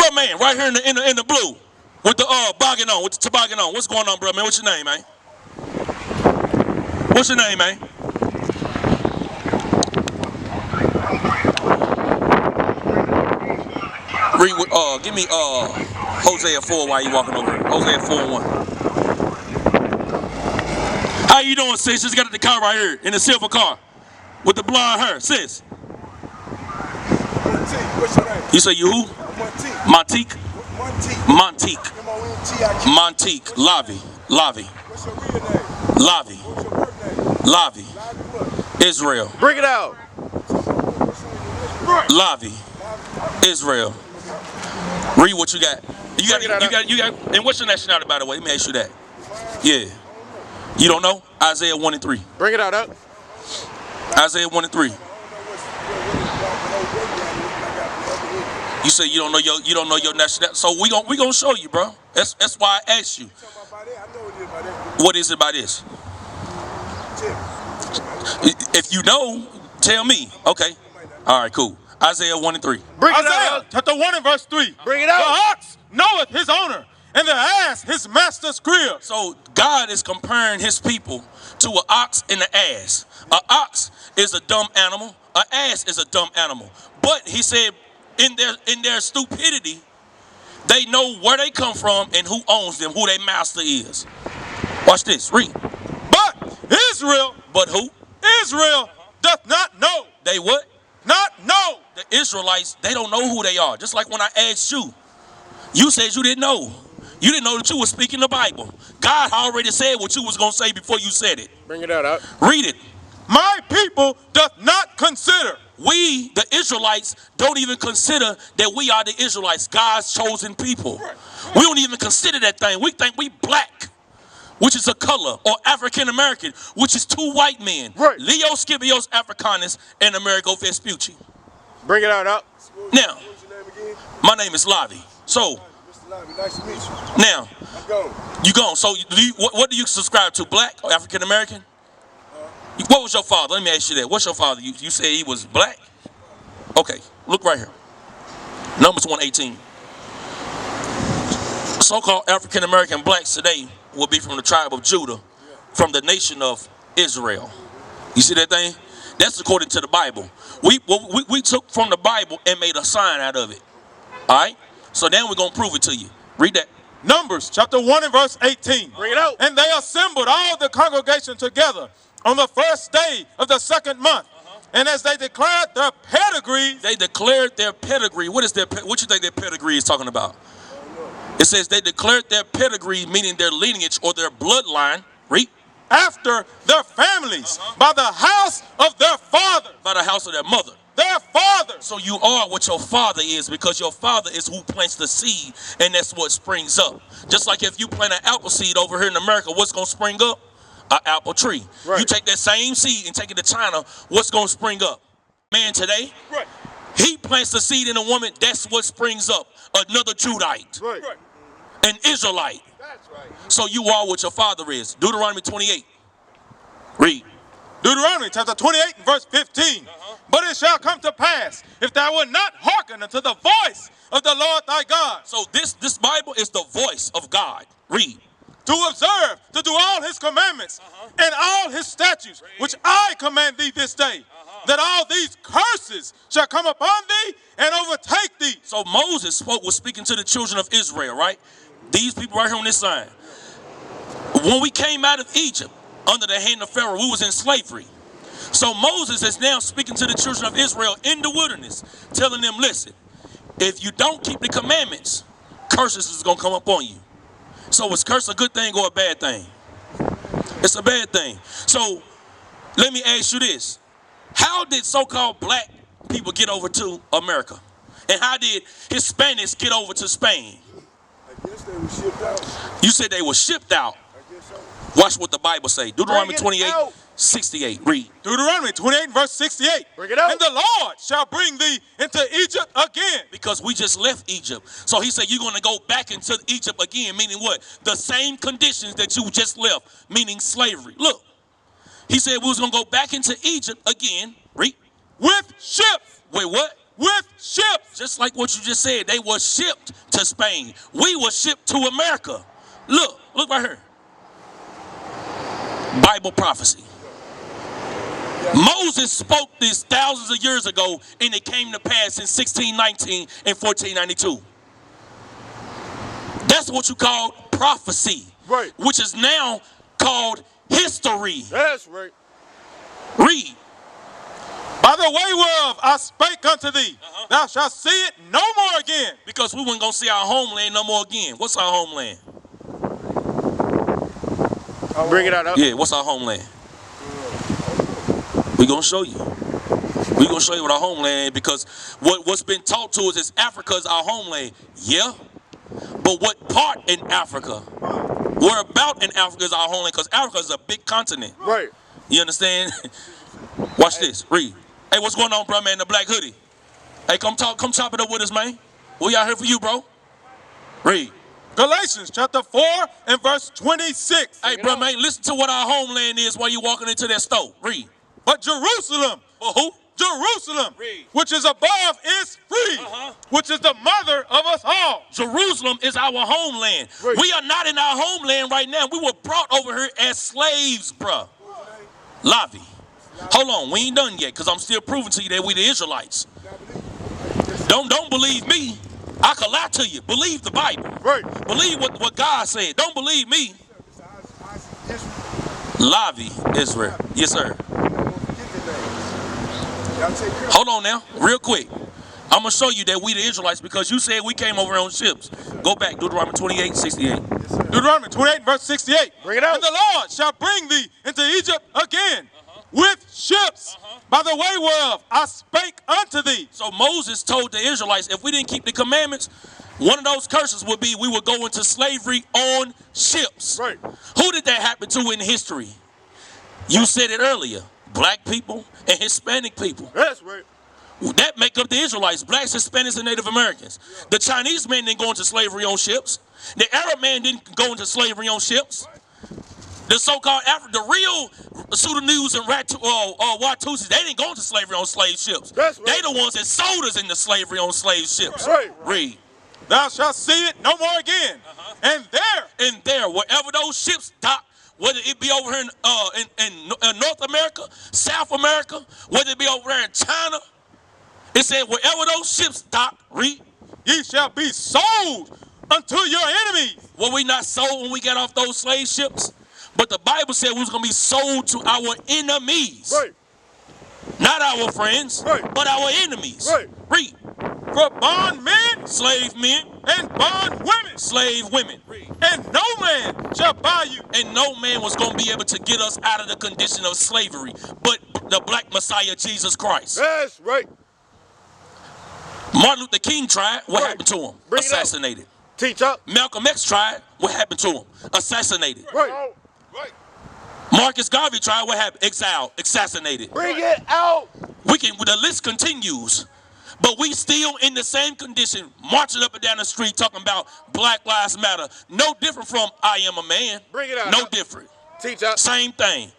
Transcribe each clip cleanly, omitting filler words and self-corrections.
Bro, man, right here in the blue, with the boggin on, with the toboggan on. What's going on, bro, man? What's your name, man? What's your name, man? Read with, give me Hosea 4 while you walking over here. Hosea 4:1. How you doing, sis? Just got the car right here in the silver car with the blonde hair, sis. What's your name? You say you who? Montique. Montique. Montique. Lavi. Lavi. What's your real name? Lavi. What's your birth name? Lavi. What? Israel. Bring it out. Lavi. Israel. Read what you got. You got. And what's your nationality, by the way? Let me ask you that. Yeah. You don't know? Isaiah 1:3. Bring it out. Isaiah 1:3. You say you don't know your nationality. So we gonna show you, bro. That's why I asked you. What is it about this? If you know, tell me. Okay. All right, cool. Isaiah 1:3. Bring it out. Chapter 1 and verse 3. Bring it out. The ox knoweth his owner, and the ass his master's crib. So God is comparing his people to an ox and an ass. An ox is a dumb animal. An ass is a dumb animal. But he said in their stupidity, they know where they come from and who owns them, who their master is. Watch this. Read. But Israel. But who? Israel doth not know. They what? Not know. The Israelites, they don't know who they are. Just like when I asked you, you said you didn't know. You didn't know that you were speaking the Bible. God already said what you was going to say before you said it. Bring it out. Read it. My people doth not consider. We, the Israelites, don't even consider that we are the Israelites, God's chosen people. We don't even consider that thing. We think we black, which is a color, or African American, which is two white men. Right. Leo Scipios Africanus and Amerigo Vespucci. Bring it out. Now, What's your name again? my name is Lavi. So, Mr. Lavi, nice to meet you. now, I'm going. you gone. So, what do you subscribe to, black or African American? What was your father? Let me ask you that. What's your father? You said he was black? Okay, look right here. Numbers 1:18. So-called African American blacks today will be from the tribe of Judah, from the nation of Israel. You see that thing? That's according to the Bible. We took from the Bible and made a sign out of it. All right? So then we're going to prove it to you. Read that. Numbers chapter 1 and verse 18. Bring it out. And they assembled all the congregation together on the first day of the second month. And as they declared their pedigree. They declared their pedigree. What you think their pedigree is talking about? It says they declared their pedigree, meaning their lineage or their bloodline. Read. After their families, by the house of their father. By the house of their mother. Their father. So you are what your father is, because your father is who plants the seed, and that's what springs up. Just like if you plant an apple seed over here in America, what's going to spring up? An apple tree. Right. You take that same seed and take it to China, what's going to spring up? Man today, Right. he plants the seed in a woman, that's what springs up. Another Judite. Right. An Israelite. That's right. So you are what your father is. Deuteronomy 28. Read. Deuteronomy chapter 28 and verse 15. But it shall come to pass, if thou wilt not hearken unto the voice of the Lord thy God. So this Bible is the voice of God. Read. To observe, to do all his commandments and all his statutes, which I command thee this day, that all these curses shall come upon thee and overtake thee. So Moses was speaking to the children of Israel, right? These people right here on this side. When we came out of Egypt, under the hand of Pharaoh, we was in slavery. So Moses is now speaking to the children of Israel in the wilderness, telling them, listen, if you don't keep the commandments, curses is going to come upon you. So is curse a good thing or a bad thing? It's a bad thing. So let me ask you this. How did so-called black people get over to America? And how did Hispanics get over to Spain? I guess they were shipped out. You said they were shipped out. I guess so. Watch what the Bible say. Deuteronomy 28:68. Read. Deuteronomy 28 and verse 68. Bring it out. And the Lord shall bring thee into Egypt again. Because we just left Egypt. So he said you're going to go back into Egypt again, meaning what? The same conditions that you just left, meaning slavery. Look, he said we was going to go back into Egypt again. Read. With ships. Wait, what? with ships. Just like what you just said, they were shipped to Spain. We were shipped to America. Look right here. Bible prophecy. Moses spoke this thousands of years ago, and it came to pass in 1619 and 1492. That's what you call prophecy, Right. which is now called history. That's right. Read. By the way whereof I spake unto thee, thou shalt see it no more again. Because we weren't going to see our homeland no more again. What's our homeland? Bring it out. Yeah, what's our homeland? We're going to show you. We're going to show you what our homeland is, because what's been taught to us is Africa is our homeland. Yeah, but what part in Africa? Where about in Africa is our homeland? Because Africa is a big continent. Right. You understand? Watch this. Read. Hey, what's going on, bro, man? The black hoodie. Hey, come chop it up with us, man. We out here for you, bro. Read. Galatians chapter 4 and verse 26. Hey, bro, man, listen to what our homeland is while you walking into that store. Read. But Jerusalem, Well, who? Jerusalem, Read. which is above is free, which is the mother of us all. Jerusalem is our homeland. Right. We are not in our homeland right now. We were brought over here as slaves, bro. Lavi. Hold on, we ain't done yet, because I'm still proving to you that we the Israelites. Don't believe me. I can lie to you. Believe the Bible. Right. Believe what God said. Don't believe me. Lavi, Israel. Yes, sir. Hold on now, real quick. I'm going to show you that we the Israelites, because you said we came over on ships. Go back, Deuteronomy 28, 68. Deuteronomy 28 verse 68. Bring it out. And the Lord shall bring thee into Egypt again with ships, by the way whereof I spake unto thee. So Moses told the Israelites, if we didn't keep the commandments, one of those curses would be we would go into slavery on ships. Right. Who did that happen to in history? You said it earlier. Black people and Hispanic people. That's right. That make up the Israelites, blacks, Hispanics, and Native Americans. The Chinese man didn't go into slavery on ships. The Arab man didn't go into slavery on ships. The so-called the real Sudanese and Watusis, they didn't go into slavery on slave ships. That's right. They the ones that sold us into slavery on slave ships. Right. Read. Thou shalt see it no more again. And there, Wherever those ships dock, whether it be over here in North America, South America, whether it be over there in China, it said wherever those ships dock, read, ye shall be sold unto your enemies. were we not sold when we got off those slave ships? But the Bible said we was going to be sold to our enemies. Right. Not our friends, Right. but our enemies. Right. Read. For bondmen Slave men, and bondwomen, slave women. and no man shall buy you. And no man was going to be able to get us out of the condition of slavery but the black Messiah, Jesus Christ. That's right. Martin Luther King tried. What Right. happened to him? Bring it out. Assassinated. Teach up. Malcolm X tried. What happened to him? Assassinated. Right. Marcus Garvey tried. What happened? Exiled. Assassinated. Bring it out. The list continues. But we still in the same condition, marching up and down the street talking about Black Lives Matter. No different from I Am a Man. Bring it out. No different. Teach up. Same thing.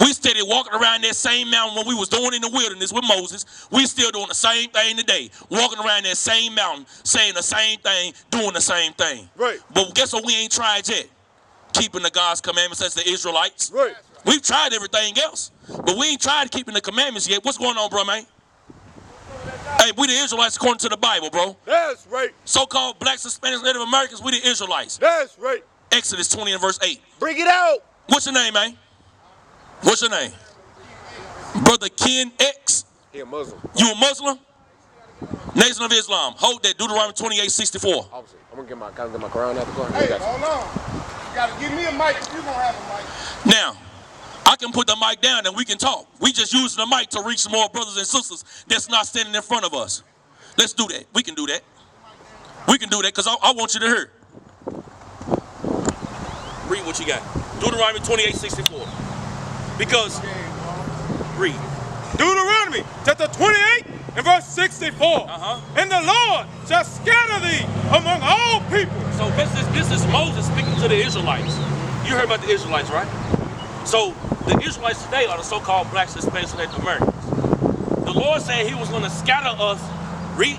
We steady walking around that same mountain when we was doing in the wilderness with Moses. We still doing the same thing today. Walking around that same mountain, saying the same thing, doing the same thing. Right. But guess what we ain't tried yet? Keeping the God's commandments as the Israelites. Right. We've tried everything else, but we ain't tried keeping the commandments yet. What's going on, bro, man? Hey, we the Israelites according to the Bible, bro. That's right. So-called blacks, Hispanics, Native Americans, we the Israelites. That's right. Exodus 20 and verse 8. Bring it out. What's your name, man? What's your name? Brother Ken X. He a Muslim. You a Muslim? Nation of Islam. Hold that. Deuteronomy 28:64. Obviously. I'm gonna get my Quran out the car. Hey, hold on. You gotta give me a mic if you gonna have a mic. Now, I can put the mic down and we can talk. We just using the mic to reach more brothers and sisters that's not standing in front of us. Let's do that. We can do that. We can do that because I want you to hear. Read what you got. Deuteronomy 28:64. Because, read. Deuteronomy chapter 28 and verse 64. And the Lord shall scatter thee among all people. So this is Moses speaking to the Israelites. You heard about the Israelites, right? So the Israelites today are the so-called blacks, Hispanics, and Native Americans. The Lord said he was going to scatter us, read,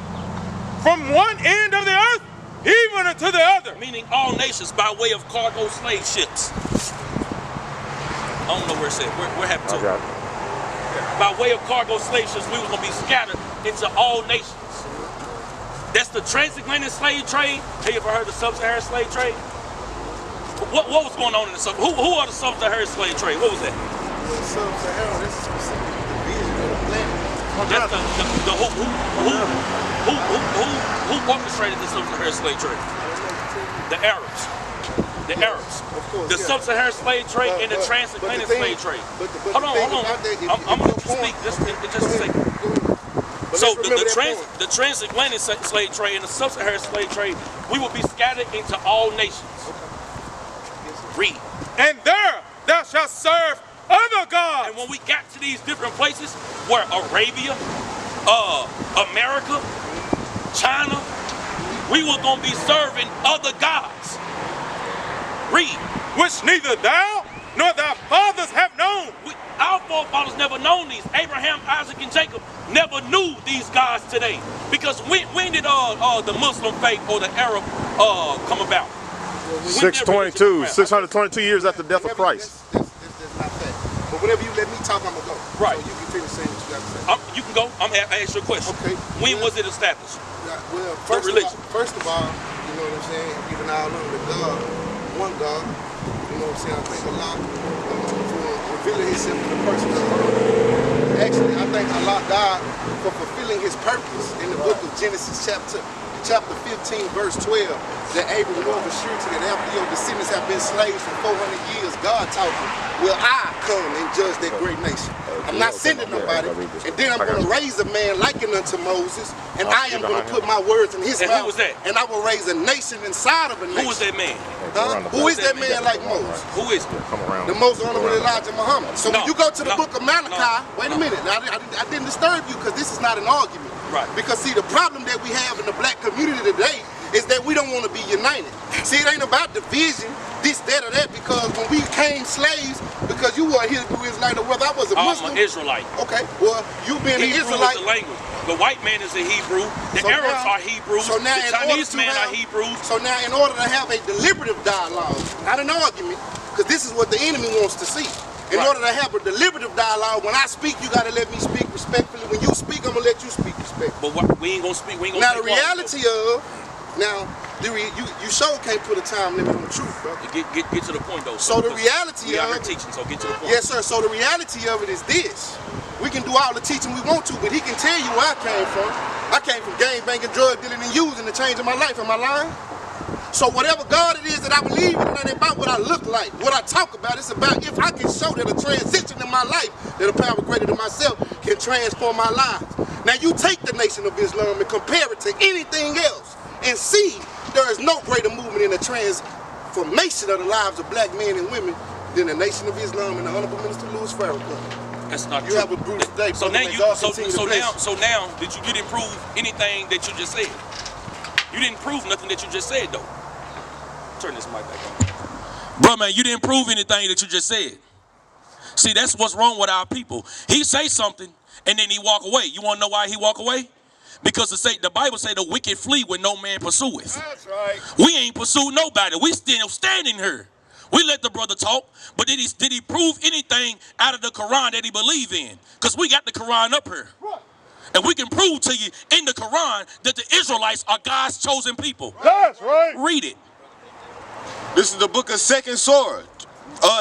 from one end of the earth even unto the other. meaning all nations by way of cargo slave ships. I don't know where it said. We're happy to. Okay. By way of cargo slave ships, we were going to be scattered into all nations. That's the transatlantic slave trade. Have you ever heard of the sub-Saharan slave trade? What was going on in the sub? Who are the sub-Saharan slave trade? What was that? Sub-Saharan, that's specifically the vision of the planet. That's the who orchestrated the sub-Saharan slave trade? The Arabs. The Arabs. Of course, The sub-Saharan slave trade and the transatlantic slave trade. Hold on. I'm going to speak just a second. So the transatlantic slave trade and the sub-Saharan slave trade, we will be scattered into all nations. Read. And there thou shalt serve other gods. And when we got to these different places, where Arabia, America, China, we were going to be serving other gods. Read. Which neither thou nor thy fathers have known. Our forefathers never known these. Abraham, Isaac, and Jacob never knew these gods today. Because when did the Muslim faith or the Arab come about? 622 years after the death of Christ. That's not fact. But whenever you let me talk, I'm going to go. Right. So you can finish saying what you got to say. You can go. I'm going to ask you a question. Okay. When was it established? Well, What religion? First of all, you know what I'm saying? Even all under God, one God, you know what I'm saying? I thank Allah for revealing himself to the person of Allah. Actually, I thank Allah God for fulfilling his purpose in the book of Genesis chapter 15, verse 12, that Abraham knew of a surety that after your descendants have been slaves for 400 years, God taught him, will I come and judge that great nation? I'm not sending nobody, and then I'm going to raise a man likened unto Moses, and I am going to put my words in his And mouth, who was that? and I will raise a nation inside of a nation. Who was that man? Huh? Who is that man like Moses? Who is it? The most honorable Elijah Muhammad. So when you go to the book of Malachi, wait a minute, now, I didn't disturb you because this is not an argument. Right. Because see, the problem that we have in the black community today is that we don't want to be united. See, it ain't about division, this, that, or that, because when we became slaves, because you were a Hebrew Israelite or whether I was a Muslim. I'm an Israelite. Okay, well, you being an Hebrew Israelite. is the language. The white man is a Hebrew. The So Arabs now- are Hebrews. so now The in order Chinese to men are have- Hebrews. So now in order to have a deliberative dialogue, not an argument, because this is what the enemy wants to see. In Right. order to have a deliberative dialogue, when I speak, you got to let me speak respectfully. When you speak, I'm going to let you speak respectfully. But we ain't gonna speak. We ain't gonna Now the speak long, reality of, you sure can't put a time limit on the truth, bro. though. Get to the point though. So the because reality we out here of, teaching. So get to the point. yes sir, so the reality of it is this. We can do all the teaching we want to, but he can tell you where I came from. I came from gang banging, drug dealing, and using to change my life. Am I lying? So whatever God it is that I believe in, it ain't about what I look like, what I talk about. It's about if I can show that a transition in my life, that a power greater than myself can transform my lives. Now you take the Nation of Islam and compare it to anything else and see there is no greater movement in the transformation of the lives of black men and women than the Nation of Islam and the Honorable Minister Louis Farrakhan. That's not You true. have a brutal day. So brother. now May you God so continue to bless you. now you didn't prove anything that you just said. You didn't prove nothing that you just said though. Turn this mic back on. Bro, man, you didn't prove anything that you just said. See, that's what's wrong with our people. He say something and then he walk away. You want to know why he walk away? Because the Bible say the wicked flee when no man pursueth. That's right. We ain't pursued nobody. We still standing here. We let the brother talk, but did he prove anything out of the Quran that he believe in? Because we got the Quran up here. And we can prove to you in the Quran that the Israelites are God's chosen people. That's right. Read it. This is the book of 2 Sword,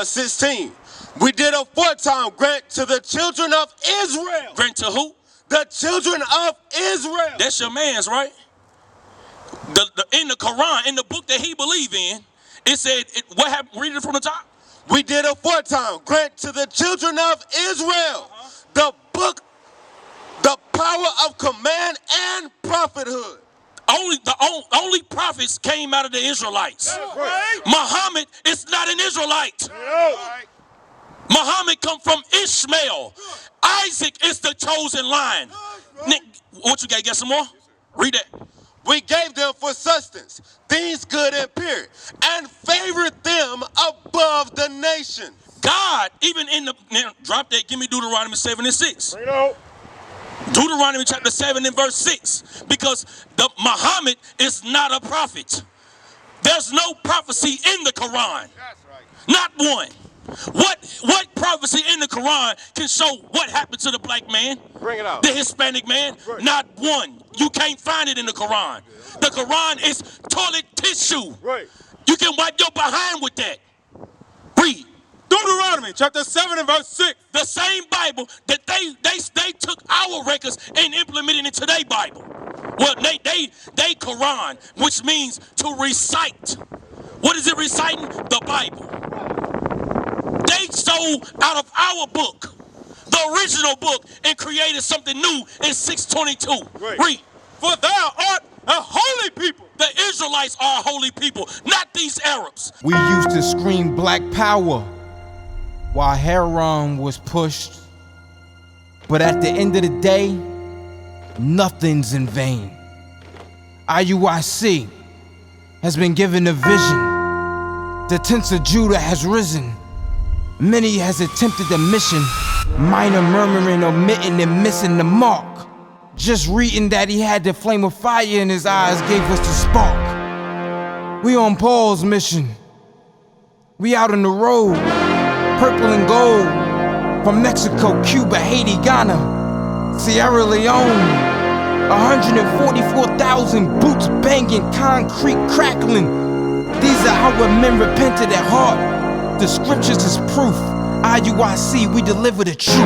16. We did aforetime grant to the children of Israel. Grant to who? The children of Israel. That's your man's, right? In the Quran, in the book that he believe in, it said, what happened? Read it from the top. We did aforetime grant to the children of Israel the book, the power of command and prophethood. Only prophets came out of the Israelites. Right. Muhammad is not an Israelite. Right. Muhammad come from Ishmael. Isaac is the chosen line. Nick, what you got? Get some more? Read that. We gave them for sustenance things good and pure, and favored them above the nations. God, even in the, now drop that, give me Deuteronomy 7:6. You know. Deuteronomy chapter 7 and verse 6. Because Muhammad is not a prophet. There's no prophecy in the Quran. Not one. What prophecy in the Quran can show what happened to the black man? Bring it out. The Hispanic man? Right. Not one. You can't find it in the Quran. The Quran is toilet tissue. Right. You can wipe your behind with that. Read. Deuteronomy chapter 7 and verse 6. The same Bible that they took our records and implemented into their Bible. Well, they Quran, which means to recite. What is it reciting? The Bible. They stole out of our book, the original book, and created something new in 622. Right. Read. For thou art a holy people. The Israelites are a holy people, not these Arabs. We used to scream black power while Haran was pushed. But at the end of the day, nothing's in vain. IUIC has been given a vision. The tents of Judah has risen. Many has attempted the mission, minor murmuring, omitting, and missing the mark. Just reading that he had the flame of fire in his eyes gave us the spark. We on Paul's mission. We out on the road, purple and gold, from Mexico, Cuba, Haiti, Ghana, Sierra Leone. 144,000 boots banging, concrete crackling. These are our men repented at heart. The scriptures is proof. IUIC, we deliver the truth.